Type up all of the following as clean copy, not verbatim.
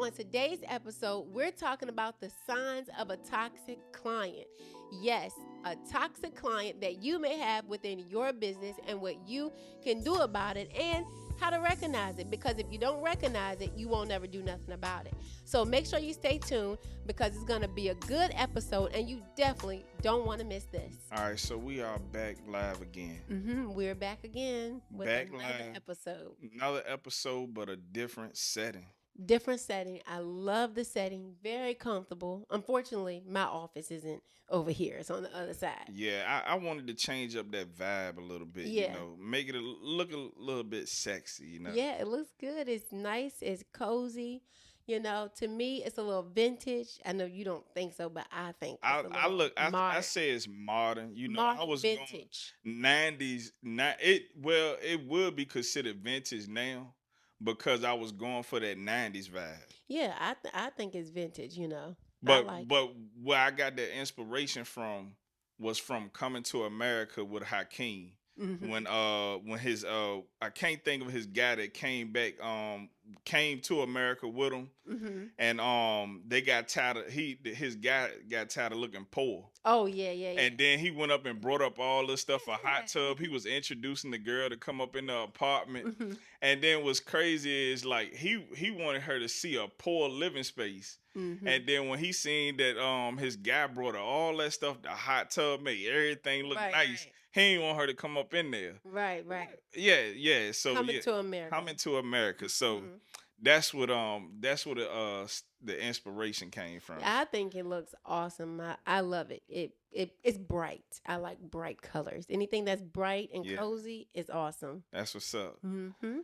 on today's episode, we're talking about the signs of a toxic client. Yes, a toxic client that you may have within your business and what you can do about it and how to recognize it. Because if you don't recognize it, you won't ever do nothing about it. So make sure you stay tuned because it's going to be a good episode and you definitely don't want to miss this. All right, so we are back live again. We're back again with Back another live. episode. Another episode, but a different setting. Different setting. I love the setting. Very comfortable. Unfortunately, my office isn't over here. It's on the other side. Yeah, I wanted to change up that vibe a little bit. Yeah. Make it look a little bit sexy. Yeah, it looks good. It's nice. It's cozy. To me, it's a little vintage. I know you don't think so, but I think it's a little I modern. say it's modern. Modern I was vintage. going 90s. It would be considered vintage now because I was going for that 90s vibe. Yeah, I think it's vintage. I But like but where I got that inspiration from was from Coming to America with Hakeem. it. When his I can't think of his guy that came to America with him, and they got tired of his guy got tired of looking poor. Oh yeah. And then he went up and brought up all this stuff, a hot tub. He was introducing the girl to come up in the apartment. And then what's crazy is like he wanted her to see a poor living space. And then when he seen that his guy brought her all that stuff, the hot tub made everything look nice. Right. He ain't want her to come up in there. Right. Yeah. So Coming to America. Coming to America. So that's what the inspiration came from. I think it looks awesome. I love it. It's bright. I like bright colors. Anything that's bright and cozy is awesome. That's what's up.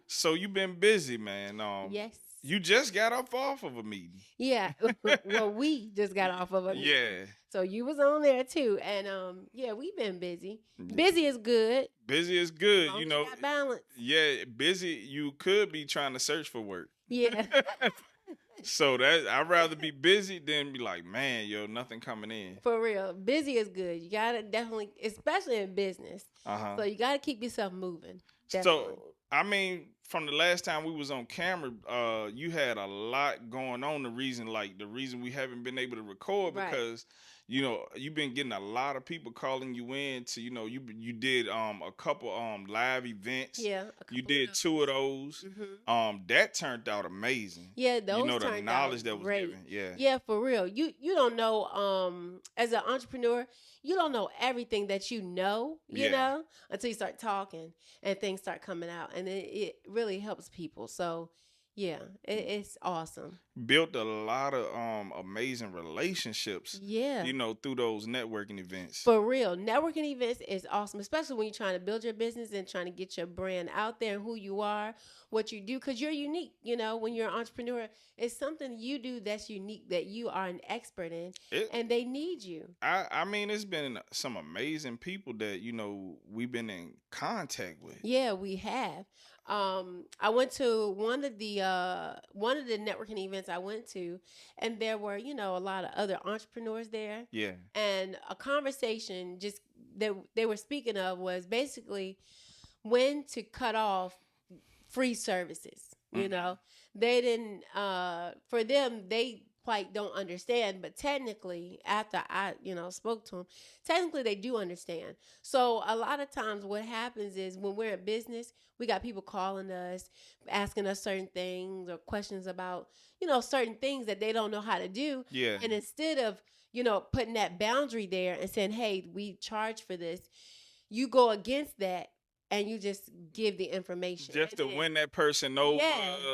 So you've been busy, man. Yes. You just got off of a meeting. Yeah. Well, we just got off of a meeting. Yeah. So you was on there too, and we've been busy. Busy is good. Busy is good. Got balance. Yeah, busy. You could be trying to search for work. Yeah. So I'd rather be busy than be like, man, nothing coming in. For real, busy is good. You gotta definitely, especially in business. So you gotta keep yourself moving. Definitely. So I mean, from the last time we was on camera, you had a lot going on. The reason we haven't been able to record because you've been getting a lot of people calling you in to you did a couple live events. Yeah. You did 2 of those. That turned out amazing. Yeah, those the turned knowledge out that was great. given. Yeah. Yeah, for real. You don't know as an entrepreneur, you don't know everything that you know until you start talking and things start coming out, and it really helps people. So yeah, it's awesome. Built a lot of amazing relationships. Yeah. Through those networking events. For real. Networking events is awesome, especially when you're trying to build your business and trying to get your brand out there and who you are, what you do, because you're unique. When you're an entrepreneur, it's something you do that's unique, that you are an expert in, and they need you. I mean, it's been some amazing people that, we've been in contact with. Yeah, we have. I went to one of the networking events I went to, and there were, a lot of other entrepreneurs there. Yeah. And a conversation just that they were speaking of was basically when to cut off free services. They didn't, for them, they quite don't understand, but technically after I spoke to them, technically they do understand. So a lot of times what happens is when we're in business, we got people calling us, asking us certain things or questions about certain things that they don't know how to do. Yeah. And instead of putting that boundary there and saying, hey, we charge for this, you go against that and you just give the information. Just to win that person over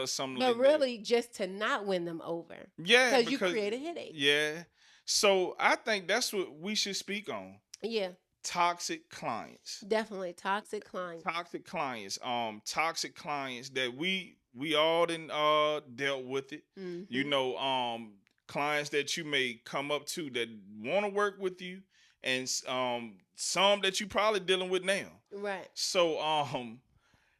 or something like that. But really just to not win them over. Yeah. Because you create a headache. Yeah. So I think that's what we should speak on. Yeah. Toxic clients. Definitely. Toxic clients. Toxic clients. Toxic clients that we all done dealt with it. Clients that you may come up to that want to work with you, and some that you probably dealing with now. Right. So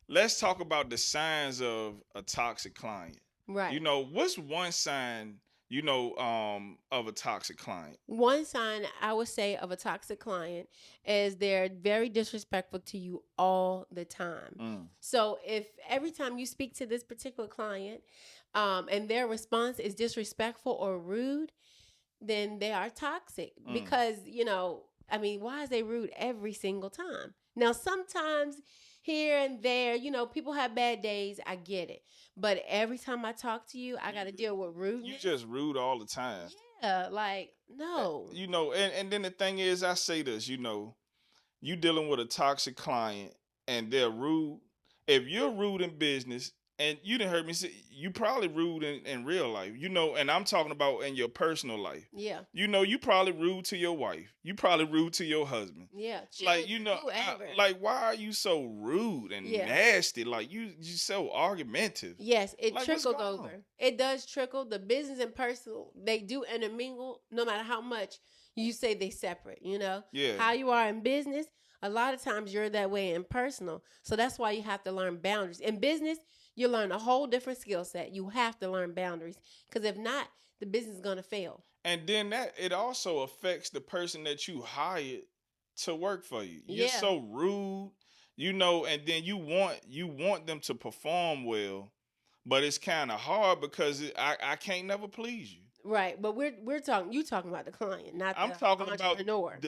let's talk about the signs of a toxic client. Right. What's one sign of a toxic client? One sign I would say of a toxic client is they're very disrespectful to you all the time. So if every time you speak to this particular client, and their response is disrespectful or rude, then they are toxic. Mm. Because, I mean, why is they rude every single time? Now, sometimes here and there, people have bad days. I get it. But every time I talk to you, I got to deal with You rudeness. just rude all the time. Yeah, like, no. And then the thing is, I say this, you dealing with a toxic client and they're rude. If you're rude in business, and you didn't heard me say, you probably rude in real life, and I'm talking about in your personal life. Yeah. You probably rude to your wife. You probably rude to your husband. Yeah. Like, Children, whoever. like, why are you so rude and Yeah. nasty? Like, you so argumentative. Yes, it Like, what's trickles going on? over. It does trickle. The business and personal, they do intermingle no matter how much you say they separate, Yeah. How you are in business, a lot of times you're that way in personal. So that's why you have to learn boundaries. In business, you learn a whole different skill set. You have to learn boundaries because if not, the business is going to fail. And then that it also affects the person that you hired to work for you. You're Yeah. so rude, and then you want them to perform well, but it's kind of hard because I can't never please you. Right, but we're talking about the client, not I'm the talking about entrepreneur.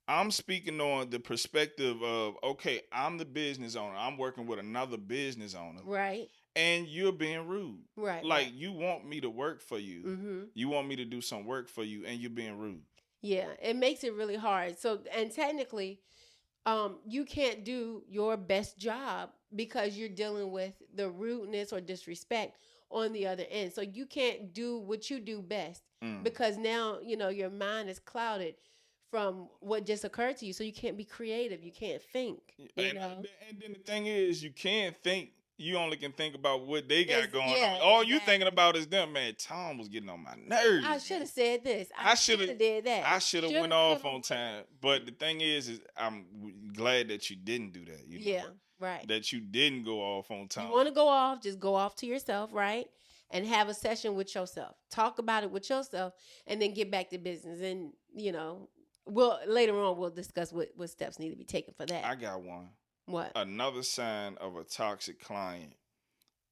I'm speaking on the perspective of, okay, I'm the business owner. I'm working with another business owner. Right. And you're being rude. Right. Like, right. you want me to work for you. Mm-hmm. You want me to do some work for you, and you're being rude. Yeah, it makes it really hard. So, and technically, you can't do your best job because you're dealing with the rudeness or disrespect on the other end. So you can't do what you do best because now, your mind is clouded from what just occurred to you. So you can't be creative. You can't think. And then the thing is, you can't think. You only can think about what they got going yeah, on. All exactly. you thinking about is them. Man, Tom was getting on my nerves. I should have said this. I should have did that. I should have went off on time. But the thing is I'm glad that you didn't do that. Yeah, right. That you didn't go off on time. You want to go off, just go off to yourself, right? And have a session with yourself. Talk about it with yourself, and then get back to business. And later on we'll discuss what steps need to be taken for that. I got one. What? Another sign of a toxic client.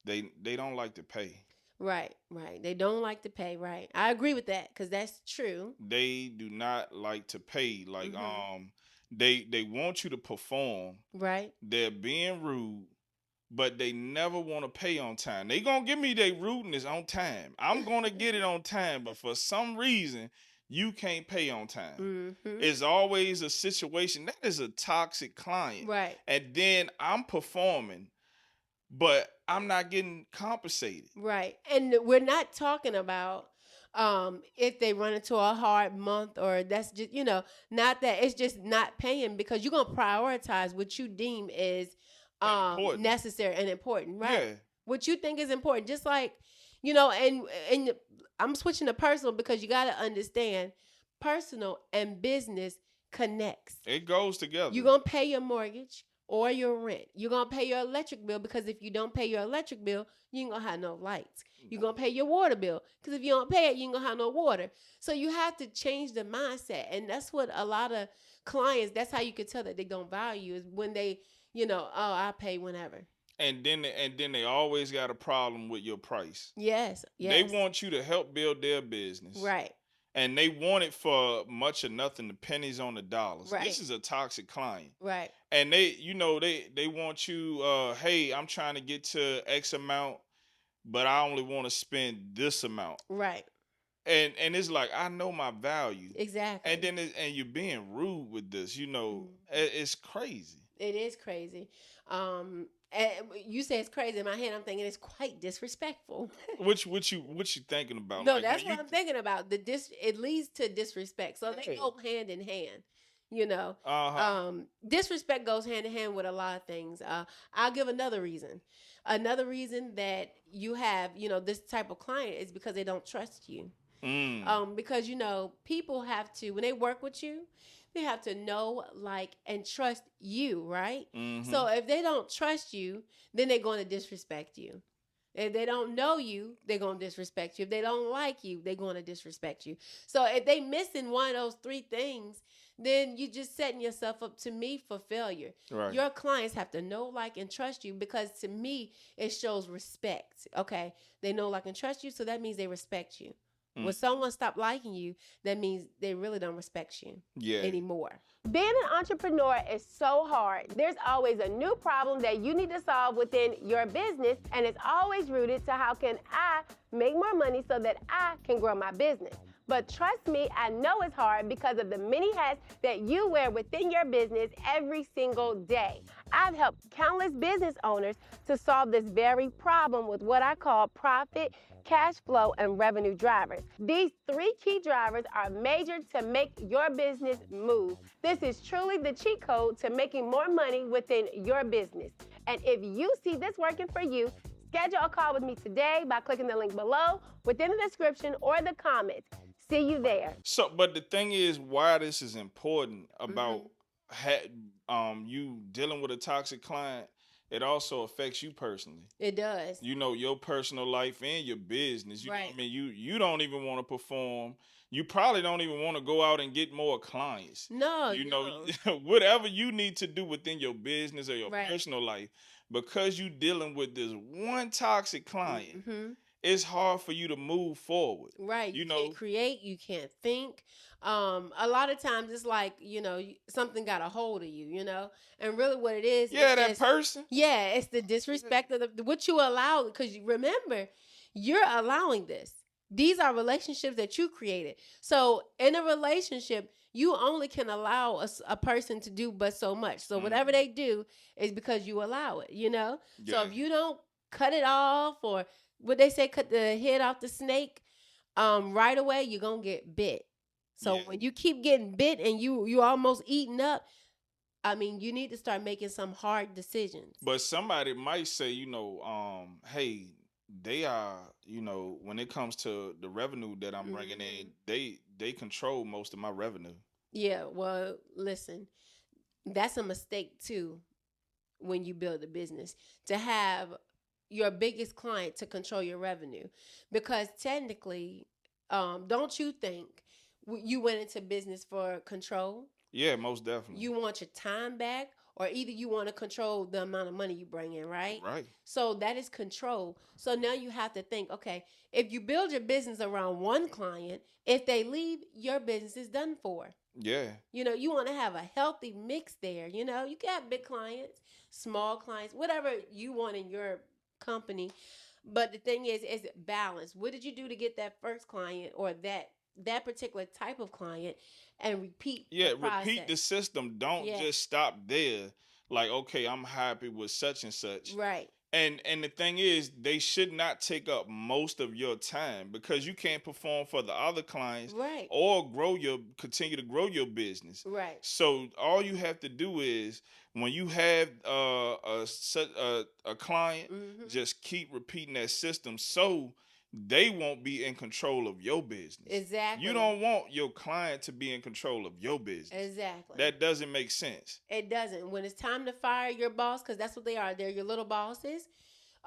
They don't like to pay. Right. They don't like to pay. Right. I agree with that because that's true. They do not like to pay. Like, they want you to perform. Right. They're being rude, but they never want to pay on time. They gonna give me their rudeness on time. I'm gonna get it on time, but for some reason, you can't pay on time. Mm-hmm. It's always a situation that is a toxic client. Right. And then I'm performing, but I'm not getting compensated. Right. And we're not talking about if they run into a hard month or that's just, not that it's just not paying because you're going to prioritize what you deem is necessary and important, right? Yeah. What you think is important. Just like, and I'm switching to personal because you got to understand personal and business connects. It goes together. You're going to pay your mortgage or your rent. You're going to pay your electric bill because if you don't pay your electric bill, you ain't going to have no lights. You're going to pay your water bill because if you don't pay it, you ain't going to have no water. So you have to change the mindset. And that's what a lot of clients, that's how you can tell that they don't value is when they, I'll pay whenever. And then they always got a problem with your price. Yes. They want you to help build their business. Right. And they want it for much or nothing, the pennies on the dollars. Right. This is a toxic client. Right. And they want you, hey, I'm trying to get to X amount, but I only want to spend this amount. Right. And it's like, I know my value. Exactly. And then and you're being rude with this, it's crazy. It is crazy. And you say it's crazy. In my head, I'm thinking it's quite disrespectful. What you thinking about? No, that's what I'm thinking about. It leads to disrespect. So they go hand in hand. Disrespect goes hand in hand with a lot of things. I'll give another reason. Another reason that you have, this type of client is because they don't trust you. Because people have to, when they work with you, they have to know, like, and trust you, right? Mm-hmm. So if they don't trust you, then they're going to disrespect you. If they don't know you, they're going to disrespect you. If they don't like you, they're going to disrespect you. So if they missing one of those three things, then you just setting yourself up to me for failure. Right. Your clients have to know, like, and trust you, because to me, it shows respect. Okay. They know, like, and trust you. So that means they respect you. When someone stop liking you, that means they really don't respect you anymore. Being an entrepreneur is so hard. There's always a new problem that you need to solve within your business, and it's always rooted to how can I make more money so that I can grow my business. But trust me, I know it's hard because of the many hats that you wear within your business every single day. I've helped countless business owners to solve this very problem with what I call profit, cash flow, and revenue drivers. These three key drivers are major to make your business move. This is truly the cheat code to making more money within your business. And if you see this working for you, schedule a call with me today by clicking the link below, within the description, or the comments. See you there. So, but the thing is, why this is important about you dealing with a toxic client, it also affects you personally. It does. You know, your personal life and your business. You know what I mean, you don't even want to perform. You probably don't even want to go out and get more clients. No, you know, whatever you need to do within your business or your Right. personal life, because you dealing with this one toxic client, it's hard for you to move forward. Right. You You know, can't create, you can't think. A lot of times it's like, something got a hold of you, and really what it is. yeah, it's that just, person. Yeah, it's the disrespect of what you allow, because you remember, you're allowing this. These are relationships that you created. So in a relationship, you only can allow a person to do but so much. So whatever they do is because you allow it, So if you don't cut it off, or what they say, cut the head off the snake, right away, you're gonna get bit. So when you keep getting bit and you almost eating up, I mean, you need to start making some hard decisions. But somebody might say, hey, they are, when it comes to the revenue that I'm bringing in, they control most of my revenue. Yeah, well, listen, that's a mistake too when you build a business, to have your biggest client to control your revenue, because technically, don't you think you went into business for control? Yeah, most definitely. You want your time back, or either you want to control the amount of money you bring in, right? Right. So that is control. So now you have to think, okay, if you build your business around one client, if they leave, your business is done for. Yeah. You want to have a healthy mix there. You can have big clients, small clients, whatever you want in your company. But the thing is balance. What did you do to get that first client, or that particular type of client, and repeat the process. Repeat the system. Don't just stop there. Like, okay, I'm happy with such and such. Right. And the thing is, they should not take up most of your time, because you can't perform for the other clients, Right. or continue to grow your business. Right. So all you have to do is, when you have a client, just keep repeating that system, so they won't be in control of your business. Exactly. You don't want your client to be in control of your business. Exactly. That doesn't make sense. It doesn't. When it's time to fire your boss, because that's what they are. They're your little bosses.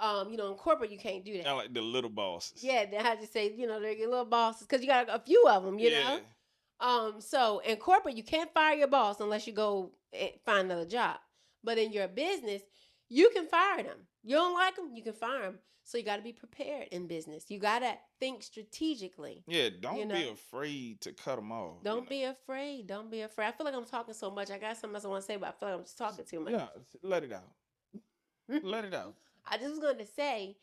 In corporate, you can't do that. I like the little bosses. Yeah, they have to say, they're your little bosses, because you got a few of them, you know? So in corporate, you can't fire your boss unless you go find another job. But in your business, you can fire them. You don't like them, you can fire them. So you got to be prepared in business. You got to think strategically. Yeah, don't be afraid to cut them off. Don't be afraid. Don't be afraid. I feel like I'm talking so much. I got something else I want to say, but I feel like I'm just talking too much. Yeah, let it out. Let it out. I just was going to say,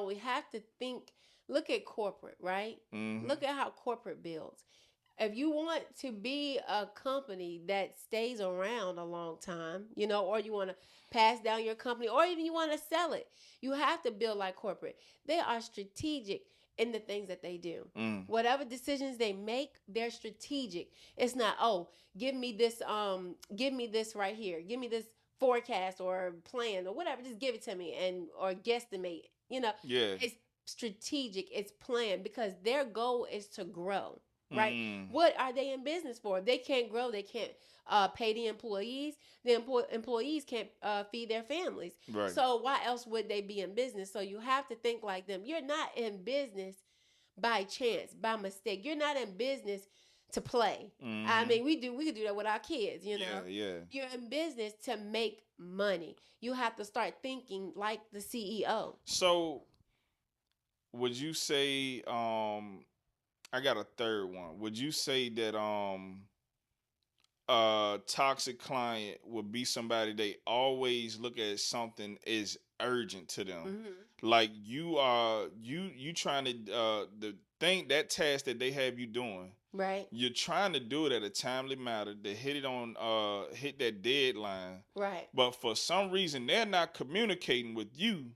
we have to think, look at corporate, right? Look at how corporate builds. If you want to be a company that stays around a long time, or you want to pass down your company, or even you want to sell it, you have to build like corporate. They are strategic in the things that they do. Whatever decisions they make, they're strategic. It's not, give me this right here. Give me this forecast or plan or whatever. Just give it to me or guesstimate. Yeah. It's strategic. It's planned, because their goal is to grow. right? Mm. What are they in business for? If they can't grow, they can't pay the employees. The employees can't feed their families. Right. So why else would they be in business? So you have to think like them. You're not in business by chance, by mistake. You're not in business to play. I Mm-hmm. mean, we could do that with our kids, you know. Yeah, yeah. You're in business to make money. You have to start thinking like the CEO. So would you say I got a third one. Would you say that a toxic client would be somebody they always look at something as urgent to them? Hmm. Like you are you trying to the thing that task that they have you doing, Right, you're trying to do it at a timely manner to hit it on hit that deadline. right, But for some reason they're not communicating with you.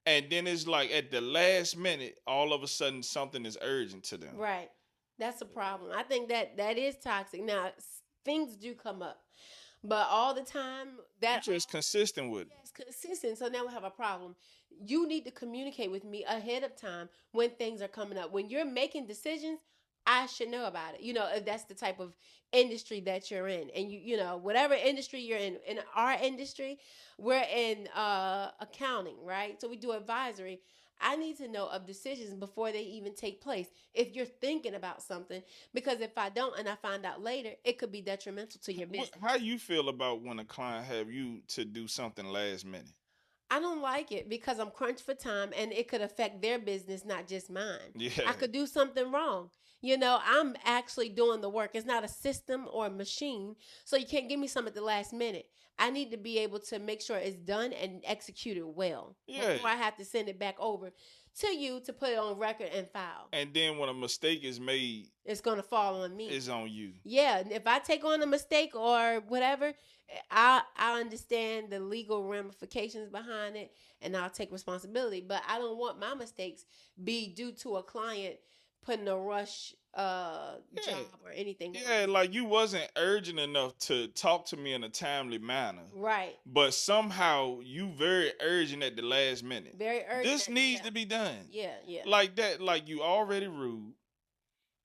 And then it's like at the last minute, all of a sudden something is urgent to them. right. That's a problem. I think that is toxic. Now, things do come up, but all the time You that just consistent with it. yes, consistent. So now we have a problem. You need to communicate with me ahead of time when things are coming up. When you're making decisions, I should know about it. You know, if that's the type of industry that you're in, and you know, whatever industry you're in our industry, we're in accounting, right? So we do advisory. I need to know of decisions before they even take place. If you're thinking about something, because if I don't and I find out later, it could be detrimental to your business. How you feel about when a client have you to do something last minute? I don't like it because I'm crunched for time and it could affect their business, not just mine. Yeah. I could do something wrong. You know, I'm actually doing the work. It's not a system or a machine. So you can't give me some at the last minute. I need to be able to make sure it's done and executed well Yeah. before I have to send it back over to you to put it on record and file. And then when a mistake is made, It's going to fall on me. it's on you. Yeah, and if I take on a mistake or whatever, I understand the legal ramifications behind it, and I'll take responsibility. But I don't want my mistakes be due to a client putting a rush Yeah. job or anything. Yeah, like you wasn't urgent enough to talk to me in a timely manner. Right. But somehow you very urgent at the last minute. Very urgent. This needs yeah. to be done. Yeah, yeah. Like that, like you already rude.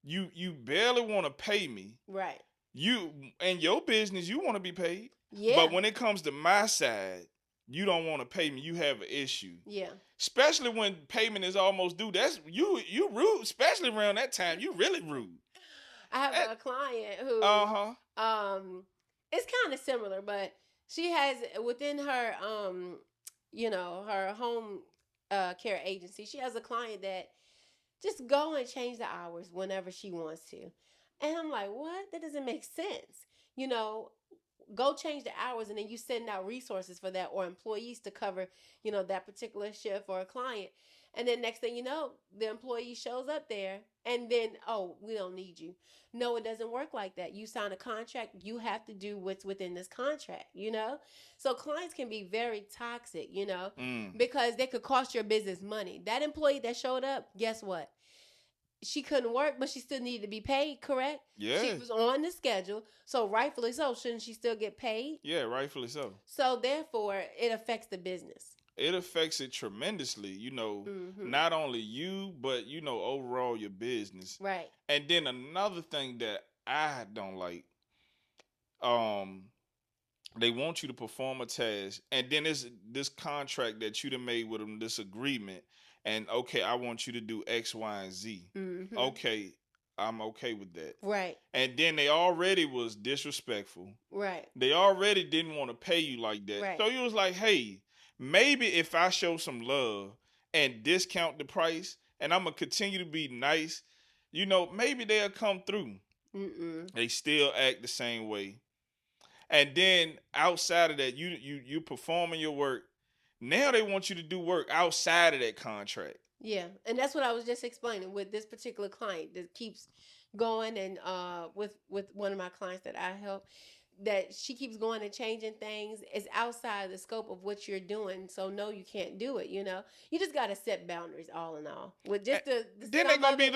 You barely want to pay me. Right. You and your business, you want to be paid. Yeah. But when it comes to my side, you don't want to pay me. You have an issue. Yeah. Especially when payment is almost due. That's you rude. Especially around that time, you really rude. I have a client who it's kind of similar, but she has within her you know, her home care agency, she has a client that just go and change the hours whenever she wants to. And I'm like, what? That doesn't make sense. You know, go change the hours and then you send out resources for that or employees to cover, you know, that particular shift for a client. And then next thing you know, the employee shows up there and then, oh, we don't need you. No, it doesn't work like that. You sign a contract, you have to do what's within this contract, you know? So clients can be very toxic, you know, because they could cost your business money. That employee that showed up, guess what? She couldn't work, but she still needed to be paid, correct? Yeah. She was on the schedule, so rightfully so. Shouldn't she still get paid? Yeah, rightfully so. So therefore, it affects the business. It affects it tremendously, not only you, but overall your business. Right. And then another thing that I don't like, um, they want you to perform a task, and then it's this contract that you done made with them, this agreement, and okay, I want you to do X, Y, and Z. Mm-hmm. Okay, I'm okay with that. Right. And then they already was disrespectful. Right. They already didn't want to pay you like that. Right. So you was like, hey, maybe if I show some love and discount the price, and I'm gonna continue to be nice, maybe they'll come through. Mm-mm. They still act the same way. And then outside of that, you performing your work. Now they want you to do work outside of that contract. Yeah, and that's what I was just explaining with this particular client that keeps going, and with one of my clients that I help, that she keeps going and changing things. It's outside the scope of what you're doing, so no, you can't do it. You know, you just got to set boundaries. All in all, with just the then they're gonna be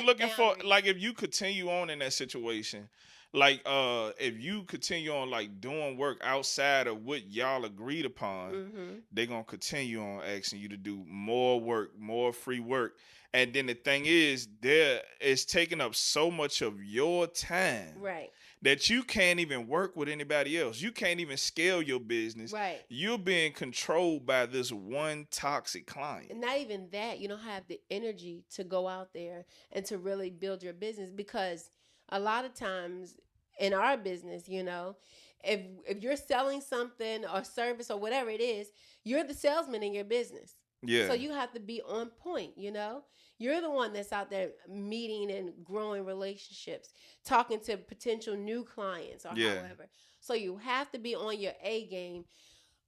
looking for, boundaries. like, if you continue on in that situation, Like if you continue on like doing work outside of what y'all agreed upon, Mm-hmm. they're gonna continue on asking you to do more work, more free work. And then the thing is, there is taking up so much of your time Right. that you can't even work with anybody else. You can't even scale your business. Right. You're being controlled by this one toxic client. And not even that, you don't have the energy to go out there and to really build your business, because a lot of times in our business, if you're selling something or service or whatever it is, you're the salesman in your business. So Yeah, you have to be on point. You're the one that's out there meeting and growing relationships, talking to potential new clients or yeah. however. So you have to be on your A game,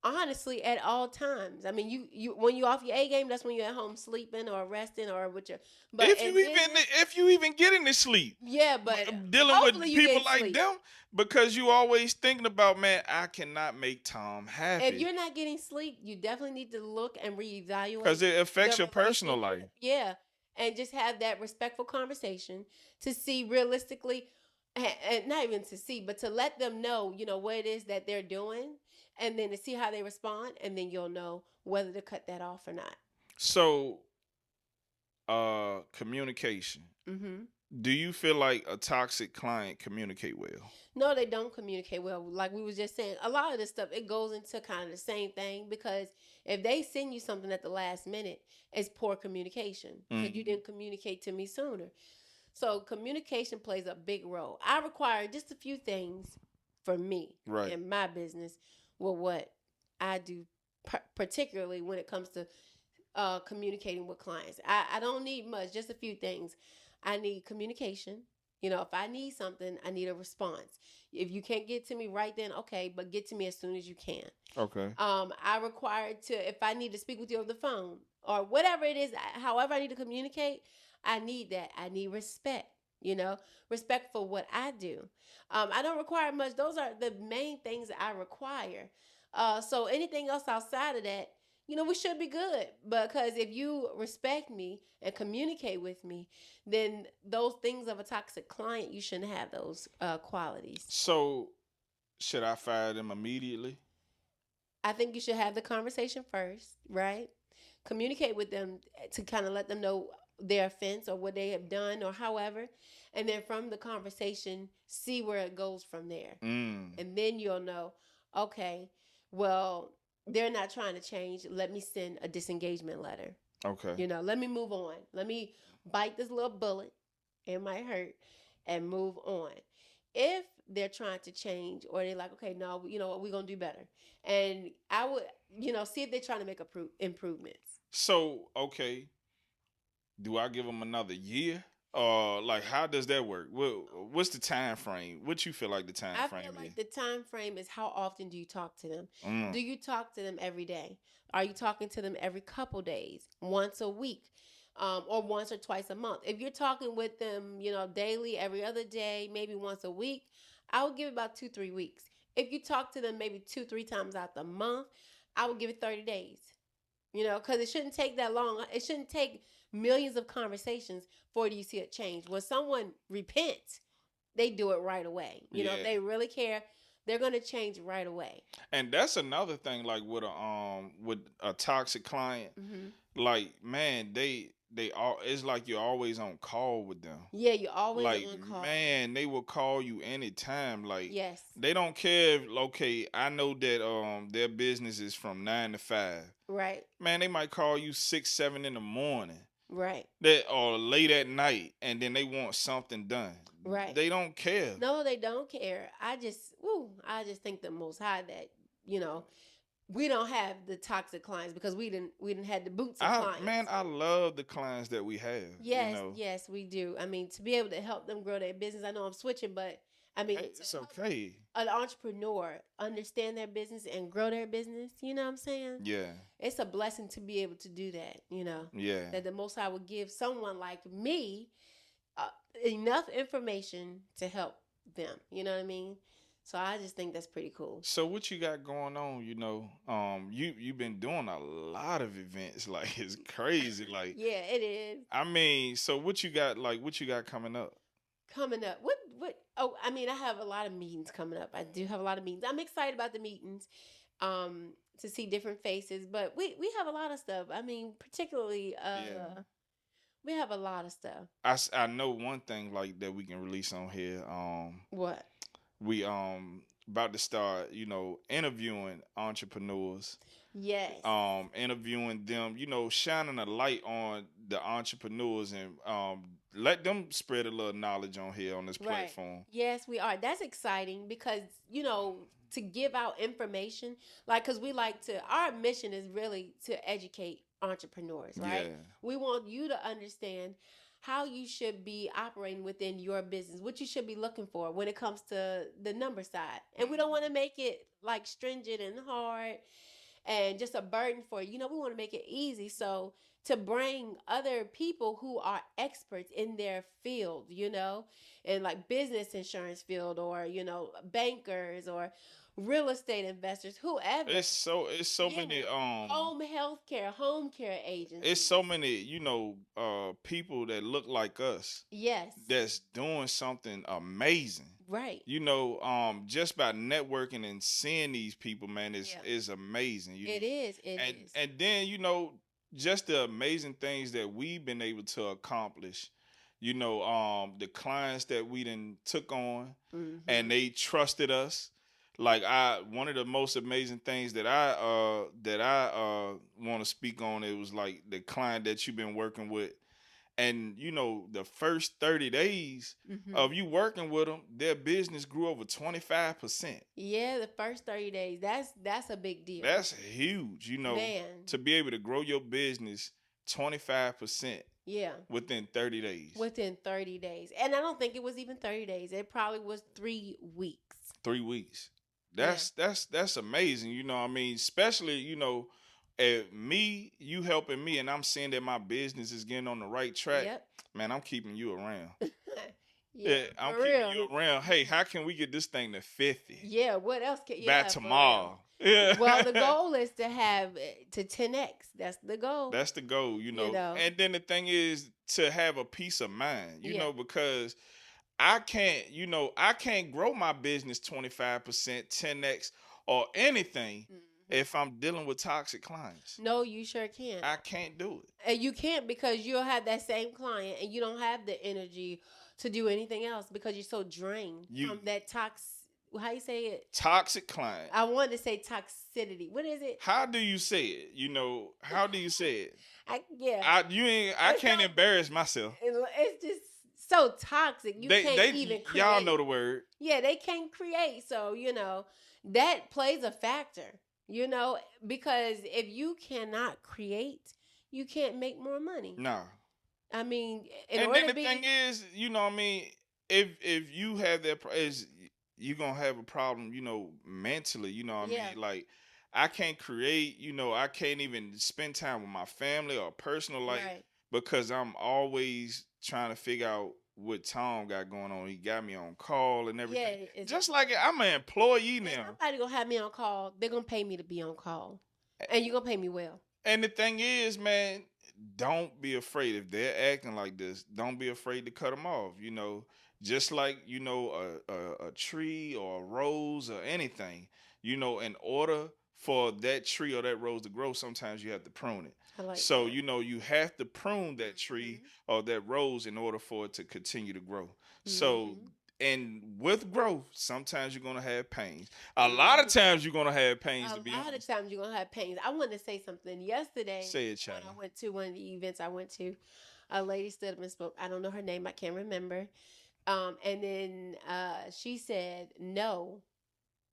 honestly, at all times. I mean, you when you off your A game, that's when you're at home sleeping or resting or with your. But If in you even business, if you even get any sleep, yeah, but dealing hopefully with you people get like sleep. them, because you always thinking about, man, I cannot make Tom If happy you're not getting sleep, you definitely need to look and because reevaluate it the affects your personal life. relationship. Yeah, and just have that respectful conversation to see realistically, and not even to see, but to let them know, what it is that they're doing, and then to see how they respond, and then you'll know whether to cut that off or not. So, communication. Mm-hmm. Do you feel like a toxic client communicate well? No, they don't communicate well. Like we was just saying, a lot of this stuff, it goes into kind of the same thing, because if they send you something at the last minute, it's poor communication because you Mm, didn't communicate to me sooner. So communication plays a big role. I require just a few things for me right. in my business with what I do, particularly when it comes to communicating with clients. I don't need much, just a few things. I need communication. If I need something, I need a response. If you can't get to me right then, okay, but get to me as soon as you can. Okay. I require to, if I need to speak with you over the phone or whatever it is, however I need to communicate, I need that. I need respect, respect for what I do. I don't require much. Those are the main things that I require. So anything else outside of that, we should be good, because if you respect me and communicate with me, then those things of a toxic client, you shouldn't have those qualities. So, should I fire them immediately? I think you should have the conversation first, right? Communicate with them to kind of let them know their offense or what they have done or however. And then from the conversation, see where it goes from there. Mm, And then you'll know, okay, well, they're not trying to change. Let me send a disengagement letter. okay. Let me move on. Let me bite this little bullet. It might hurt, and move on. If they're trying to change, or they're like, okay, no, you know what, we're gonna do better. And I would, see if they're trying to make improvements. So, okay, do I give them another year? Like, how does that work? What's the time frame? What you feel like the time I feel frame is? like the time frame is, how often do you talk to them? Mm, Do you talk to them every day? Are you talking to them every couple days, once a week, or once or twice a month? If you're talking with them, daily, every other day, maybe once a week, I would give it about 2-3 weeks. If you talk to them maybe 2-3 times out the month, I would give it 30 days. Because it shouldn't take that long. It shouldn't take millions of conversations for you to see a change. When someone repents, they do it right away. If yeah. they really care, they're gonna change right away. And that's another thing, like with a toxic client, Hmm. like man, they all it's like you're always on call with them. Yeah, you're always Like on call. man, they will call you anytime. Like Yes. they don't care if, okay, I know that their business is from 9 to 5. Right. Man, they might call you 6, 7 in the morning. Right. That or late at night, and then they want something done. Right. They don't care. No, they don't care. I just think the Most High that you know we don't have the toxic clients, because we didn't had the boots of Man, clients. I love the clients that we have. Yes, yes, we do. I mean, to be able to help them grow their business. I know I'm switching, but I mean, Hey, to it's help okay. an entrepreneur understand their business and grow their business, you know what I'm saying? Yeah, It's a blessing to be able to do that, yeah. that the Most High would give someone like me uh, enough information to help them. You know what I mean? So I just think that's pretty cool. So what you got going on? You've been doing a lot of events. Like it's crazy. Like Yeah, it is I mean, so what you got? Like what you got coming up? coming up. What? Oh, I mean, I have a lot of meetings coming up. I do have a lot of meetings. I'm excited about the meetings, to see different faces. But we have a lot of stuff. I mean, particularly, Yeah. we have a lot of stuff. I know one thing like that we can release on here. What? We about to start, interviewing entrepreneurs, Yes. interviewing them, shining a light on the entrepreneurs and let them spread a little knowledge on here on this Right. platform. Yes, we are. That's exciting because, to give out information, like, because we like to, our mission is really to educate entrepreneurs, right? Yeah. We want you to understand how you should be operating within your business, what you should be looking for when it comes to the number side. And we don't want to make it like stringent and hard and just a burden for you. We want to make it easy. So to bring other people who are experts in their field, and like business insurance field, or bankers or real estate investors, whoever. It's so many Home health care, home care it's agencies. so many, people that look like us Yes. that's doing something amazing. Right. Just by networking and seeing these people, man, Yeah. is amazing. It is. It and is. and then just the amazing things that we've been able to accomplish. The clients that we then took on, and they trusted us. Like one of the most amazing things that I want to speak on, it was like the client that you've been working with, and the first 30 days of you working with them, their business grew over 25%. Yeah, the first 30 days. That's a big deal. That's huge, Man. to be able to grow your business 25%. Yeah. Within 30 days. Within 30 days. And I don't think it was even 30 days. It probably was 3 weeks. 3 weeks. That's amazing. Especially, me, you helping me, and I'm seeing that my business is getting on the right track. Yep. Man, I'm keeping you around. Yeah, I'm for keeping real. you around. Hey, how can we get this thing to 50? Yeah, what else can By tomorrow. Yeah. Well, the goal is to have to 10x. That's the goal. That's the goal, And then the thing is to have a peace of mind, because I can't grow my business 25%, 10x, or anything if I'm dealing with toxic clients. No, you sure can't. I can't do it. And you can't, because you'll have that same client and you don't have the energy to do anything else because you're so drained from that how you say it? Toxic client. I wanted to say toxicity. What is it? How do you say it? How do you say it? I can't embarrass myself. It's just so toxic. You can't even create. Y'all know the word. Yeah, they can't create. So, that plays a factor, because if you cannot create, you can't make more money. No. I mean, the thing is, if you have that, you're going to have a problem, mentally, I mean? Like, I can't create, I can't even spend time with my family or personal life because I'm always trying to figure out what Tom got going on. He got me on call and everything. Yeah, just like I'm an employee now. Somebody going to have me on call. They're going to pay me to be on call. And you're going to pay me well. And the thing is, man, don't be afraid. If they're acting like this, don't be afraid to cut them off. Just like, a tree or a rose or anything, in order for that tree or that rose to grow, sometimes you have to prune it. So, you have to prune that tree or that rose in order for it to continue to grow. So, and with growth, sometimes you're going to have pains. A lot of times you're going to have pains. A lot of times you're going to have pains. I wanted to say something yesterday. Say it, child. When I went to one of the events I went to, a lady stood up and spoke. I don't know her name. I can't remember. And then she said, no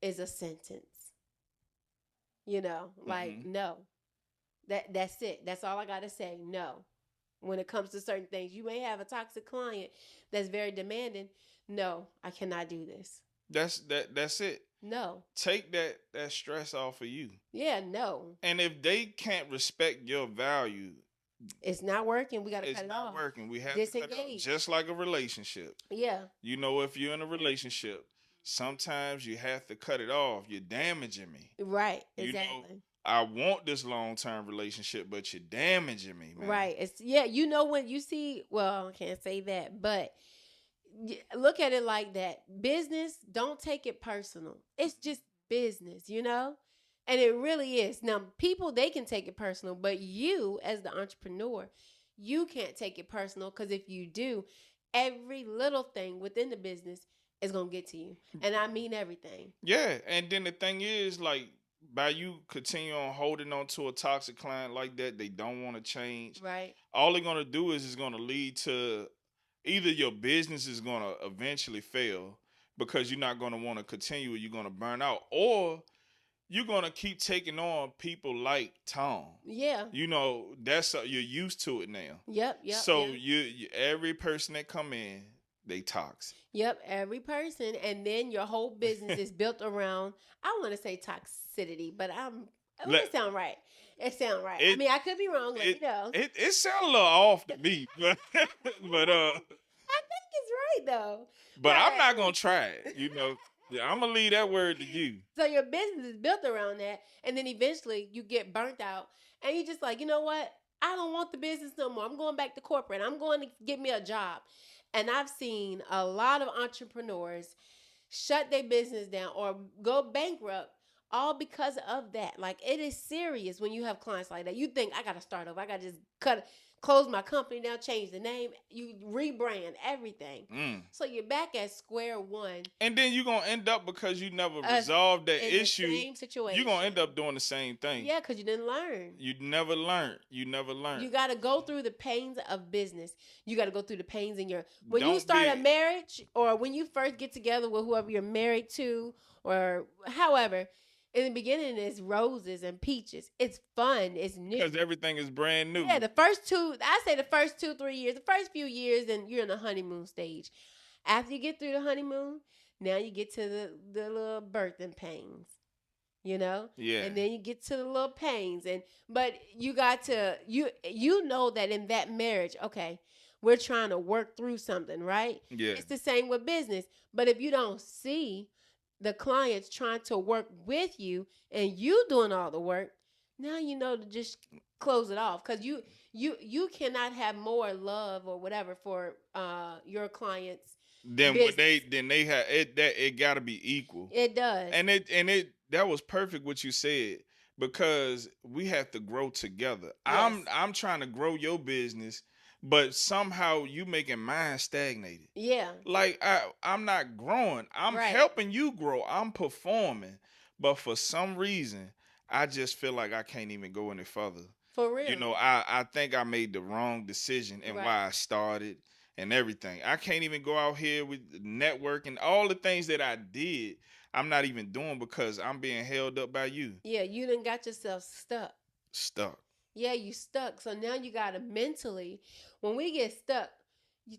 is a sentence. No. That's it. That's all I got to say. No. When it comes to certain things, you may have a toxic client that's very demanding. No, I cannot do this. That's it. No. Take that stress off of you. Yeah, no. And if they can't respect your value, it's not working. We got to cut it off. It's not working. We have to cut it off. Just like a relationship. Yeah. If you're in a relationship, sometimes you have to cut it off. You're damaging me. Right. Exactly. I want this long-term relationship, but you're damaging me, man. Right. When you see, well, I can't say that, but look at it like that. Business, don't take it personal. It's just business, And it really is. Now, people, they can take it personal, but you, as the entrepreneur, you can't take it personal because if you do, every little thing within the business is going to get to you. And I mean everything. Yeah, and then the thing is, like, by you continue on holding on to a toxic client like that, they don't want to change. Right. All they're gonna do is it's gonna lead to either your business is gonna eventually fail because you're not gonna want to continue, you're gonna burn out, or you're gonna keep taking on people like Tom. Yeah. That's you're used to it now. Yep. Yep. So Yep. you every person that come in, they toxic. Yep, every person, and then your whole business is built around. I want to say toxicity, but it sound right. It sound right. I mean, I could be wrong. Let me know. It sounds a little off to me, but I think it's right though. but I'm not gonna try it. Yeah, I'm gonna leave that word to you. So your business is built around that, and then eventually you get burnt out, and you just like, you know what? I don't want the business no more. I'm going back to corporate. I'm going to get me a job. And I've seen a lot of entrepreneurs shut their business down or go bankrupt all because of that. Like, it is serious when you have clients like that. You think, I got to start over. I got to just close my company down, change the name. You rebrand everything. So you're back at square one. And then you're going to end up, because you never resolved that issue, the same situation. You're going to end up doing the same thing. Yeah, because you didn't learn. You never learned. You got to go through the pains of business. You got to go through the pains in when you start a marriage, or when you first get together with whoever you're married to, or however. In the beginning, it's roses and peaches. It's fun. It's new. Because everything is brand new. Yeah, the first 2-3 years, the first few years, and you're in the honeymoon stage. After you get through the honeymoon, now you get to the little birthing pains. Yeah. And then you get to the little pains. But you got to, you know that in that marriage, okay, we're trying to work through something, right? Yeah. It's the same with business. But if you don't see the clients trying to work with you and you doing all the work, now you know to just close it off, because you cannot have more love or whatever for your clients than what they have. It got to be equal. It does. And it that was perfect what you said, because we have to grow together. Yes. I'm trying to grow your business, but somehow you making mine stagnated. Yeah. Like I'm not growing. I'm helping you grow. I'm performing. But for some reason, I just feel like I can't even go any further. For real. I think I made the wrong decision and why I started and everything. I can't even go out here with networking. All the things that I did, I'm not even doing because I'm being held up by you. Yeah, you done got yourself stuck. Yeah, you stuck. So now you got to mentally, when we get stuck, you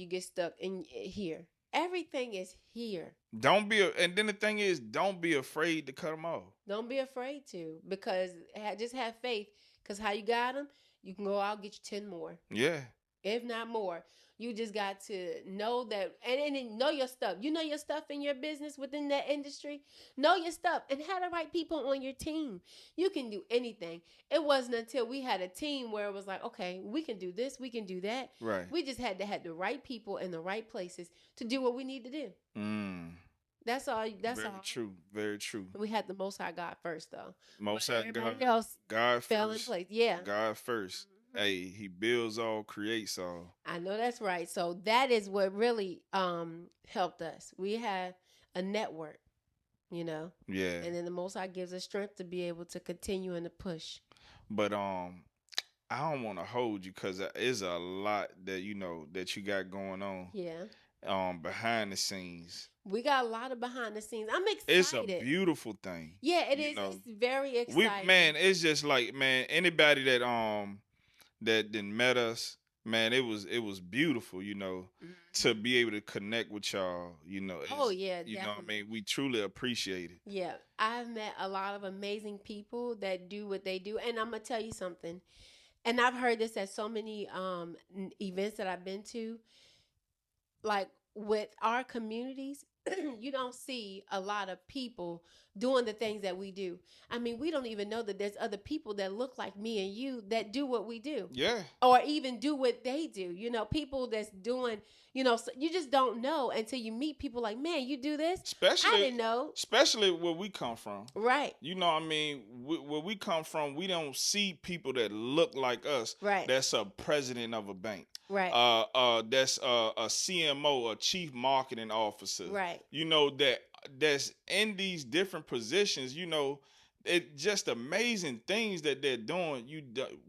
get stuck in here. Everything is here. And then the thing is, don't be afraid to cut them off. Don't be afraid to, because just have faith, because how you got them, you can go out and get you 10 more. Yeah. If not more. You just got to know that, and know your stuff. You know your stuff in your business within that industry. Know your stuff and have the right people on your team. You can do anything. It wasn't until we had a team where it was like, okay, we can do this, we can do that. Right. We just had to have the right people in the right places to do what we need to do. That's all. That's all. Very true. Very true. We had the Most High God first, though. Most High God. Else God fell first. in place. Yeah. God first. Hey, he builds all, creates all. I know that's right. So that is what really helped us. We had a network, Yeah. And then the Most High gives us strength to be able to continue in the push. But I don't want to hold you, because there's a lot that that you got going on. Yeah. Behind the scenes. We got a lot of behind the scenes. I'm excited. It's a beautiful thing. Yeah, it is. It's very exciting. It's just like, anybody that then met us, it was beautiful, to be able to connect with y'all, Oh yeah, you know what I mean? We truly appreciate it. Yeah, I've met a lot of amazing people that do what they do, and I'm gonna tell you something. And I've heard this at so many events that I've been to. Like, with our communities, you don't see a lot of people doing the things that we do. I mean, we don't even know that there's other people that look like me and you that do what we do, Yeah. or even do what they do. People that's doing, so you just don't know until you meet people like, man, you do this? I Especially didn't know. especially where we come from. Right, You know what I mean? Where we come from, we don't see people that look like us. right, That's a president of a bank. right, That's a CMO, a chief marketing officer. right. That's in these different positions. It just amazing things that they're doing.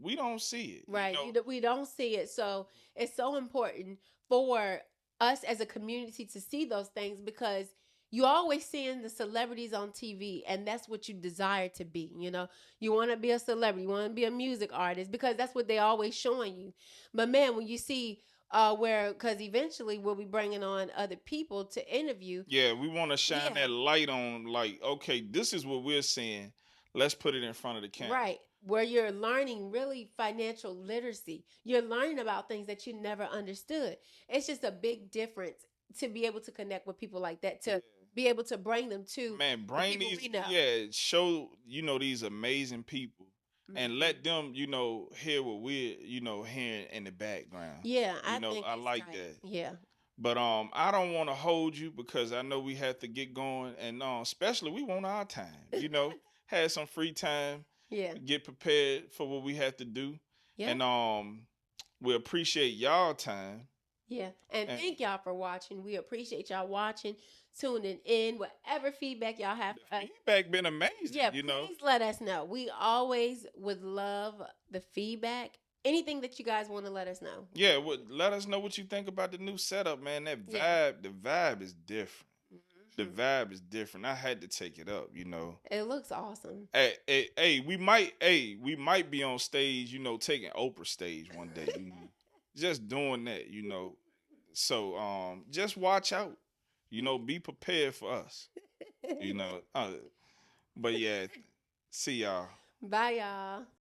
We don't see it. Right. We don't see it. So it's so important for us as a community to see those things, because you always seeing the celebrities on TV, and that's what you desire to be. You want to be a celebrity, you want to be a music artist, because that's what they always showing you. But man, when you see because eventually we'll be bringing on other people to interview. Yeah, we want to shine Yeah. that light on, like, okay, this is what we're seeing. Let's put it in front of the camera. Right. Where you're learning really financial literacy. You're learning about things that you never understood. It's just a big difference to be able to connect with people like that, to be able to bring them to Man, the bring people these, we know. yeah, show, these amazing people and let Mhm. them, hear what we're, hearing in the background. Yeah, I think I it's like tight. that. Yeah. But I don't want to hold you because I know we have to get going, and especially we want our time. Have some free time, Yeah. get prepared for what we have to do, Yeah. and we appreciate y'all time. Yeah. And And thank y'all for watching. We appreciate y'all watching, tuning in, whatever feedback y'all have the for us. feedback been amazing. Yeah, please let us know. We always would love the feedback. Anything that you guys want to let us know. Yeah, let us know what you think about the new setup, man. That Yeah. vibe, the vibe is different. The Mhm. vibe is different. I had to take it up. It looks awesome. Hey, we might be on stage, taking Oprah stage one day. Just doing that. So just watch out. Be prepared for us. You know. But yeah, see y'all. Bye, y'all.